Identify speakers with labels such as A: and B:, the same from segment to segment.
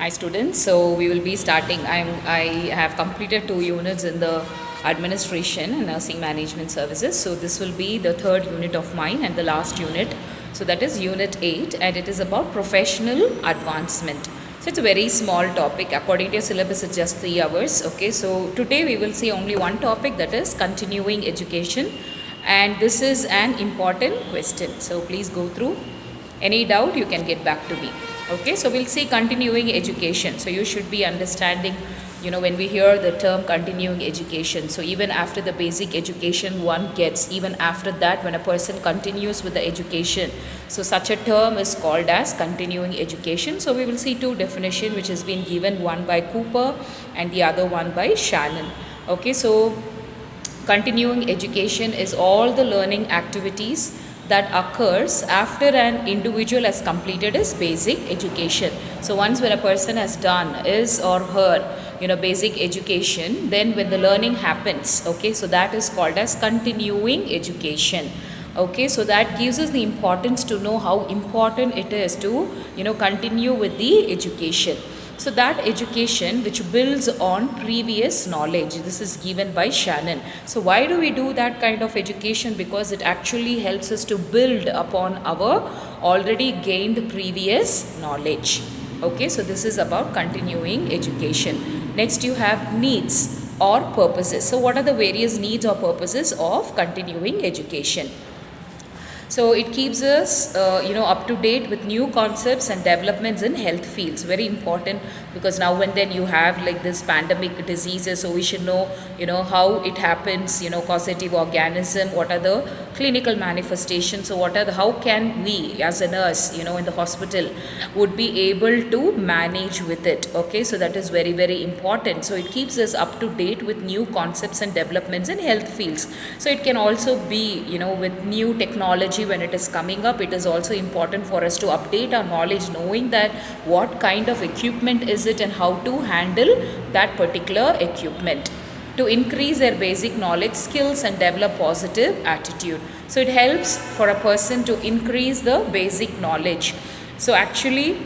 A: Hi students, so we will be starting. I have completed 2 units in the administration and nursing management services. So this will be the third unit of mine and the last unit. So that is unit 8 and it is about professional advancement. So it's a very small topic. According to your syllabus, it's just 3 hours. Okay, so today we will see only one topic, that is continuing education, and this is an important question. So please go through. Any doubt, you can get back to me. Okay, so we'll see continuing education. So you should be understanding, when we hear the term continuing education, so even after the basic education one gets, even after that, when a person continues with the education, so such a term is called as continuing education. So we will see two definitions which has been given, one by Cooper and the other one by Shannon. Okay, so continuing education is all the learning activities that occurs after an individual has completed his basic education. So once when a person has done his or her basic education, then when the learning happens, okay, so that is called as continuing education. Okay, so that gives us the importance to know how important it is to continue with the education. So that education which builds on previous knowledge, this is given by Shannon. So why do we do that kind of education? Because it actually helps us to build upon our already gained previous knowledge. Okay, so this is about continuing education. Next you have needs or purposes. So what are the various needs or purposes of continuing education? So it keeps us, up to date with new concepts and developments in health fields. Very important, because now and then you have like this pandemic diseases, so we should know, how it happens, causative organism, what are the clinical manifestations, so how can we as a nurse, in the hospital would be able to manage with it. Okay, so that is very, very important. So it keeps us up to date with new concepts and developments in health fields. So it can also be, with new technology when it is coming up, it is also important for us to update our knowledge, knowing that what kind of equipment is it and how to handle that particular equipment, to increase their basic knowledge, skills and develop positive attitude. So it helps for a person to increase the basic knowledge. So actually,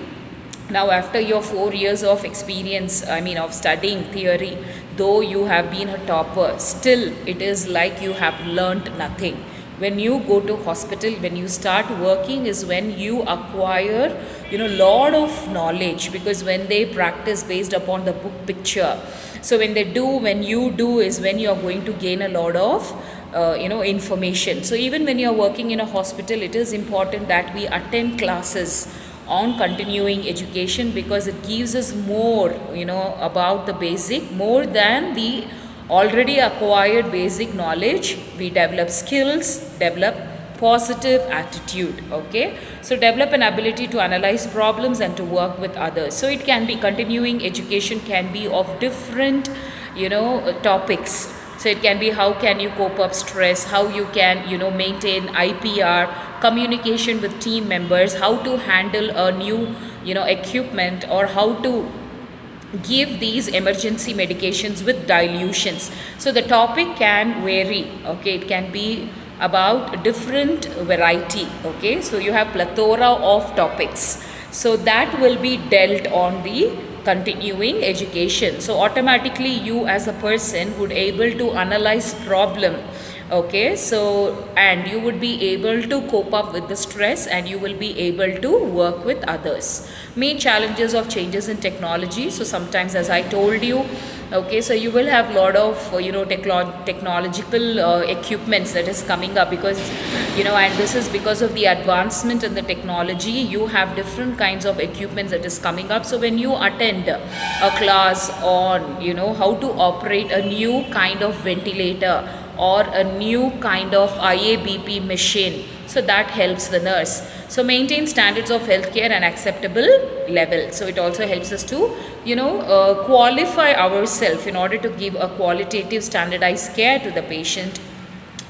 A: now after your 4 years of experience, of studying theory, though you have been a topper, still it is like you have learnt nothing. When you go to hospital, when you start working, is when you acquire lot of knowledge, because when they practice based upon the book picture, so when you do is when you are going to gain a lot of information. So even when you are working in a hospital, it is important that we attend classes on continuing education, because it gives us more about the basic, more than the already acquired basic knowledge. We develop skills, develop positive attitude. Okay, so develop an ability to analyze problems and to work with others. So it can be, continuing education can be of different topics. So it can be how can you cope up stress, how you can maintain IPR, communication with team members, how to handle a new equipment, or how to give these emergency medications with dilutions. So the topic can vary. Okay, it can be about different variety. Okay, so you have plethora of topics, so that will be dealt on the continuing education. So automatically you as a person would able to analyze problem. Okay, so and you would be able to cope up with the stress, and you will be able to work with others. Main challenges of changes in technology. So sometimes, as I told you, okay, so you will have lot of technological equipments that is coming up, because and this is because of the advancement in the technology. You have different kinds of equipments that is coming up. So when you attend a class on how to operate a new kind of ventilator or a new kind of IABP machine, so that helps the nurse. So maintain standards of healthcare and acceptable level. So it also helps us to qualify ourselves in order to give a qualitative standardized care to the patient.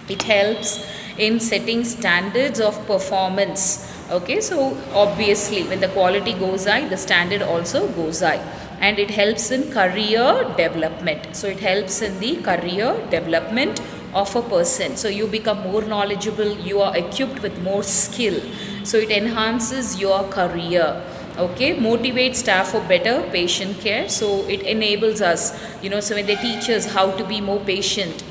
A: It helps in setting standards of performance. Okay, so obviously when the quality goes high, the standard also goes high. And it helps in career development. So it helps in the career development of a person. So you become more knowledgeable, you are equipped with more skill. So it enhances your career. Okay, motivate staff for better patient care. So it enables us, so when they teach us how to be more patient,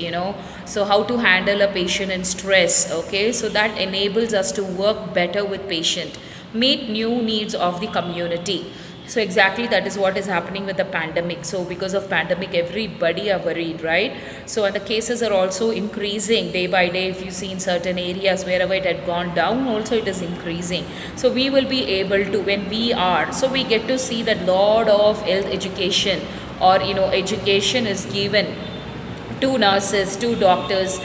A: so how to handle a patient in stress. Okay, so that enables us to work better with patient, meet new needs of the community. So exactly that is what is happening with the pandemic. So because of pandemic, everybody are worried, right? So and the cases are also increasing day by day. If you see in certain areas, wherever it had gone down, also it is increasing. So we will be able to, when we are, so we get to see that lot of health education, or education is given to nurses, to doctors,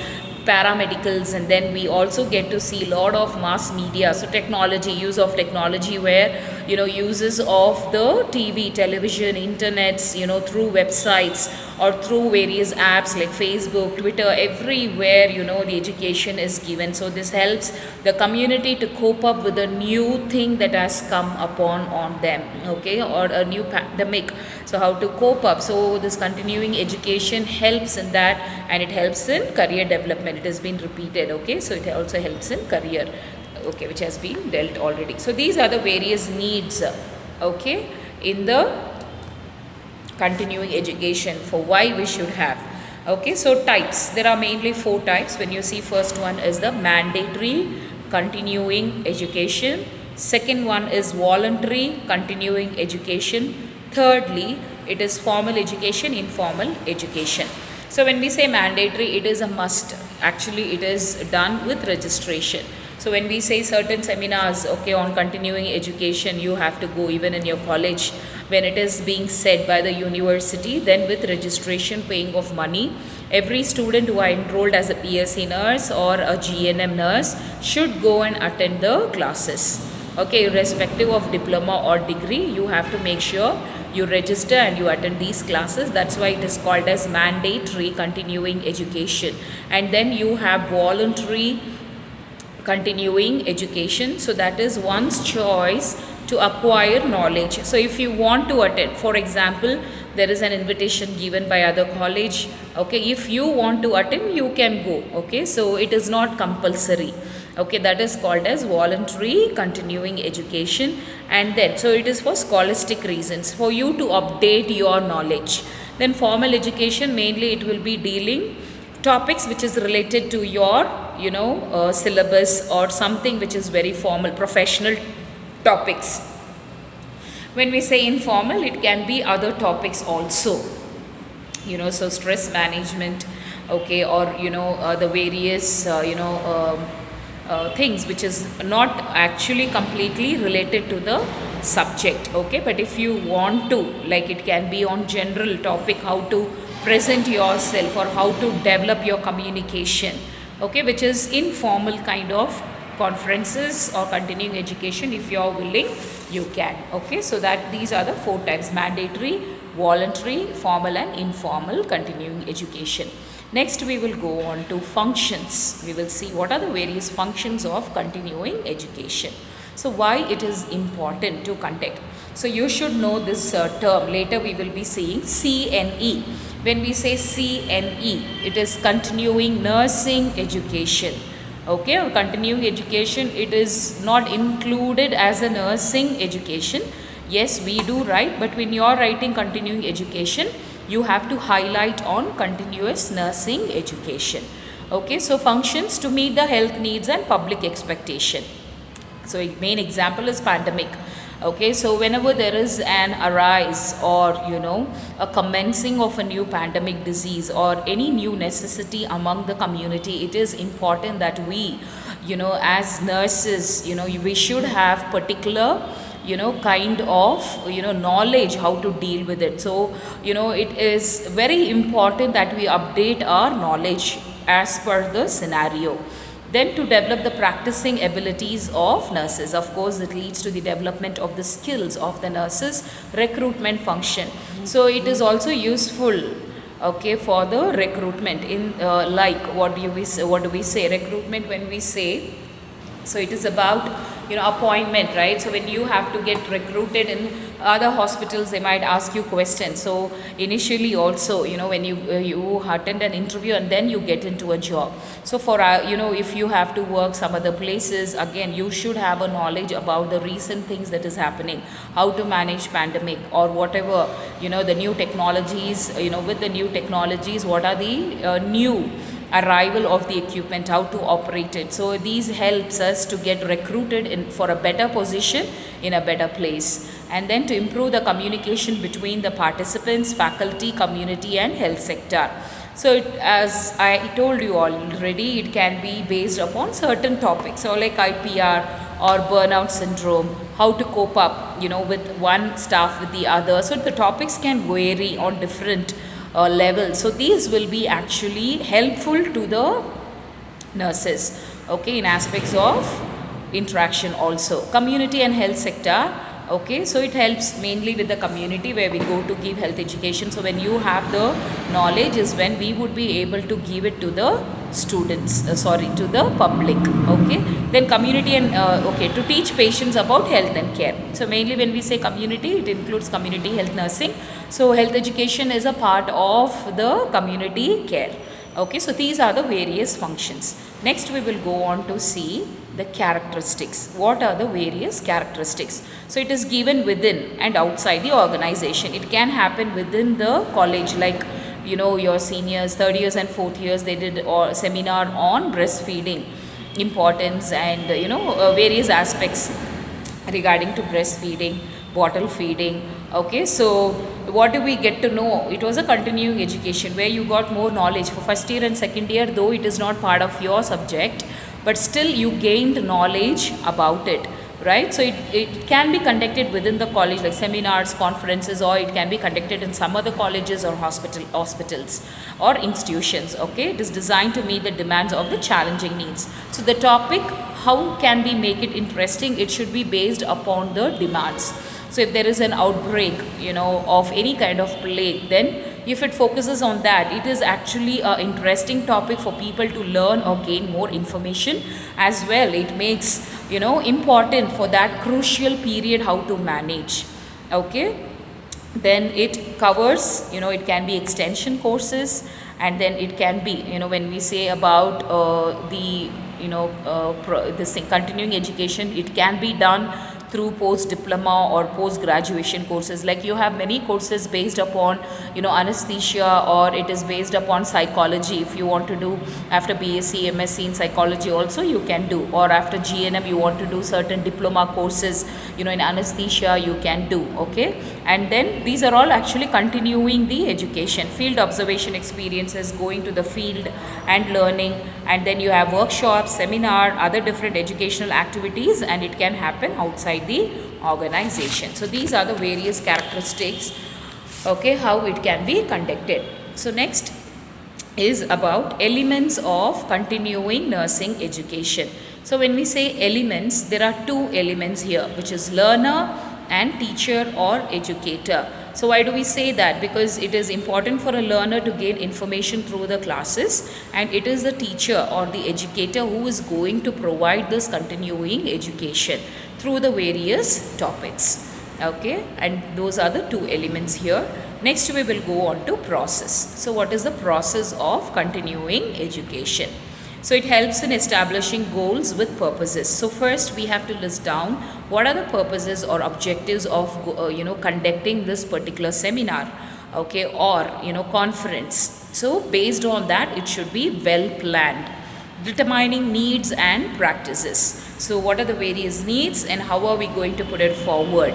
A: paramedicals, and then we also get to see a lot of mass media. So technology, use of technology, where uses of the TV, television, internets, through websites or through various apps like Facebook, Twitter, everywhere, the education is given. So this helps the community to cope up with a new thing that has come upon on them, okay, or a new pandemic. So how to cope up. So this continuing education helps in that, and it helps in career development. It has been repeated, okay. So it also helps in career, okay, which has been dealt already. So these are the various needs, okay, in the continuing education for why we should have. Okay, so types, there are mainly 4 types. When you see, first one is the mandatory continuing education, second one is voluntary continuing education, thirdly it is formal education, informal education. So when we say mandatory, it is a must. Actually it is done with registration. So when we say certain seminars, okay, on continuing education, you have to go even in your college. When it is being said by the university, then with registration, paying of money, every student who are enrolled as a PSC nurse or a GNM nurse should go and attend the classes. Okay, irrespective of diploma or degree, you have to make sure you register and you attend these classes. That's why it is called as mandatory continuing education. And then you have voluntary continuing education. So that is one's choice to acquire knowledge. So if you want to attend, for example, there is an invitation given by other college, okay, if you want to attend, you can go, okay. So it is not compulsory, okay. That is called as voluntary continuing education. And then, so it is for scholastic reasons, for you to update your knowledge. Then formal education, mainly it will be dealing topics which is related to your syllabus, or something which is very formal, professional topics. When we say informal, it can be other topics also, so stress management, okay, or the various things which is not actually completely related to the subject, okay. But if you want to, like, it can be on general topic, how to present yourself or how to develop your communication, okay, which is informal kind of conferences or continuing education. If you are willing, you can, okay. So that these are the 4 types: mandatory, voluntary, formal and informal continuing education. Next we will go on to functions. We will see what are the various functions of continuing education. So why it is important to conduct. So you should know this term. Later we will be seeing CNE. When we say CNE, it is continuing nursing education, okay, or continuing education. It is not included as a nursing education. Yes, we do write, but when you are writing continuing education, you have to highlight on continuous nursing education, okay. So functions to meet the health needs and public expectation. So a main example is pandemic, okay. So whenever there is an arise, or a commencing of a new pandemic disease or any new necessity among the community, it is important that we, as nurses, we should have particular kind of knowledge how to deal with it. So it is very important that we update our knowledge as per the scenario. Then to develop the practicing abilities of nurses. Of course, it leads to the development of the skills of the nurses, recruitment function. So it is also useful, okay, for the recruitment in like what do we say recruitment when we say. So it is about appointment, right? So when you have to get recruited in other hospitals, they might ask you questions. So initially also, when you attend an interview and then you get into a job. So for if you have to work some other places, again you should have a knowledge about the recent things that is happening, how to manage pandemic or whatever, the new technologies, with the new technologies, what are the new arrival of the equipment, how to operate it. So these helps us to get recruited in for a better position in a better place, and then to improve the communication between the participants, faculty, community and health sector. So as I told you already, it can be based upon certain topics, so like IPR or burnout syndrome, how to cope up, with one staff with the other. So the topics can vary on different level. So these will be actually helpful to the nurses, okay, in aspects of interaction also. Community and health sector, okay, so it helps mainly with the community where we go to give health education. So when you have the knowledge is when we would be able to give it to the students, to the public, okay. Then community and to teach patients about health and care. So mainly when we say community, it includes community health nursing. So health education is a part of the community care, okay. So these are the various functions. Next we will go on to see the characteristics. What are the various characteristics? So it is given within and outside the organization. It can happen within the college, like your seniors, third years and fourth years, they did a seminar on breastfeeding importance and various aspects regarding to breastfeeding, bottle feeding, okay. So what do we get to know? It was a continuing education where you got more knowledge for first year and second year, though it is not part of your subject, but still you gained knowledge about it, right? So it can be conducted within the college, like seminars, conferences, or it can be conducted in some other colleges or hospitals or institutions, okay. It is designed to meet the demands of the challenging needs. So the topic, how can we make it interesting? It should be based upon the demands. So if there is an outbreak, of any kind of plague, then if it focuses on that, it is actually an interesting topic for people to learn or gain more information as well. It makes, important for that crucial period how to manage, okay. Then it covers, it can be extension courses, and then it can be, when we say about this thing, continuing education, it can be done through post diploma or post graduation courses. Like you have many courses based upon anesthesia, or it is based upon psychology. If you want to do after BSc, MSc in psychology also you can do, or after GNM you want to do certain diploma courses in anesthesia, you can do, okay. And then these are all actually continuing the education. Field observation experiences, going to the field and learning, and then you have workshops, seminar, other different educational activities, and it can happen outside the organization. So these are the various characteristics, okay, how it can be conducted. So next is about elements of continuing nursing education. So when we say elements, there are two elements here, which is learner and teacher or educator. So why do we say that? Because it is important for a learner to gain information through the classes, and it is the teacher or the educator who is going to provide this continuing education through the various topics, okay. And those are the two elements here. Next we will go on to process. So what is the process of continuing education? So it helps in establishing goals with purposes. So first we have to list down what are the purposes or objectives of conducting this particular seminar, okay, or conference. So based on that, it should be well planned. Determining needs and practices. So what are the various needs and how are we going to put it forward?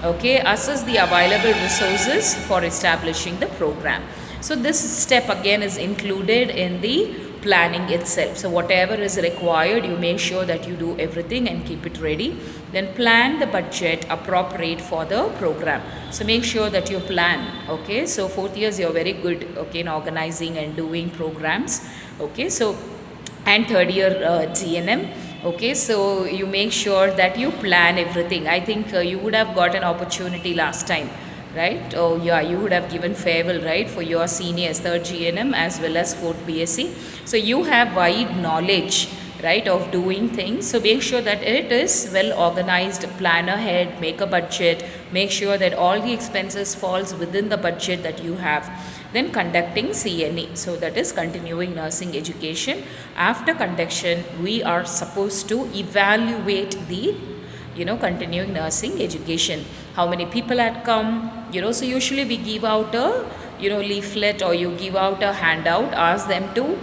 A: Okay, assess the available resources for establishing the program. So this step again is included in the planning itself. So whatever is required, you make sure that you do everything and keep it ready. Then plan the budget appropriate for the program. So make sure that you plan, okay. So fourth years you're very good, okay, in organizing and doing programs, okay. So and third year GNM, okay. So you make sure that you plan everything. I think you would have got an opportunity last time, right? Oh yeah, you would have given farewell, right, for your seniors, third GNM as well as fourth BSc. So you have wide knowledge, right, of doing things. So make sure that it is well organized, plan ahead, make a budget, make sure that all the expenses falls within the budget that you have. Then conducting CNE, so that is continuing nursing education. After conduction, we are supposed to evaluate the continuing nursing education. How many people had come, so usually we give out a leaflet, or you give out a handout, ask them to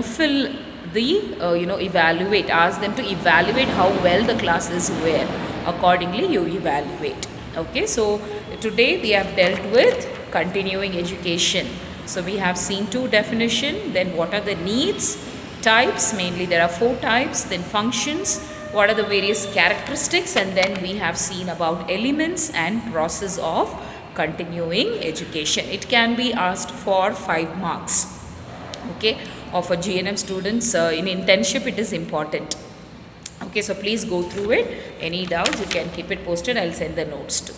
A: fill the evaluate, ask them to evaluate how well the classes were. Accordingly you evaluate. Okay, so today we have dealt with continuing education. So we have seen two definition, then what are the needs, types, mainly there are 4 types, then functions, what are the various characteristics, and then we have seen about elements and process of continuing education. It can be asked for 5 marks, okay, or for GNM students in internship it is important. Okay, so please go through it. Any doubts you can keep it posted, I'll send the notes to.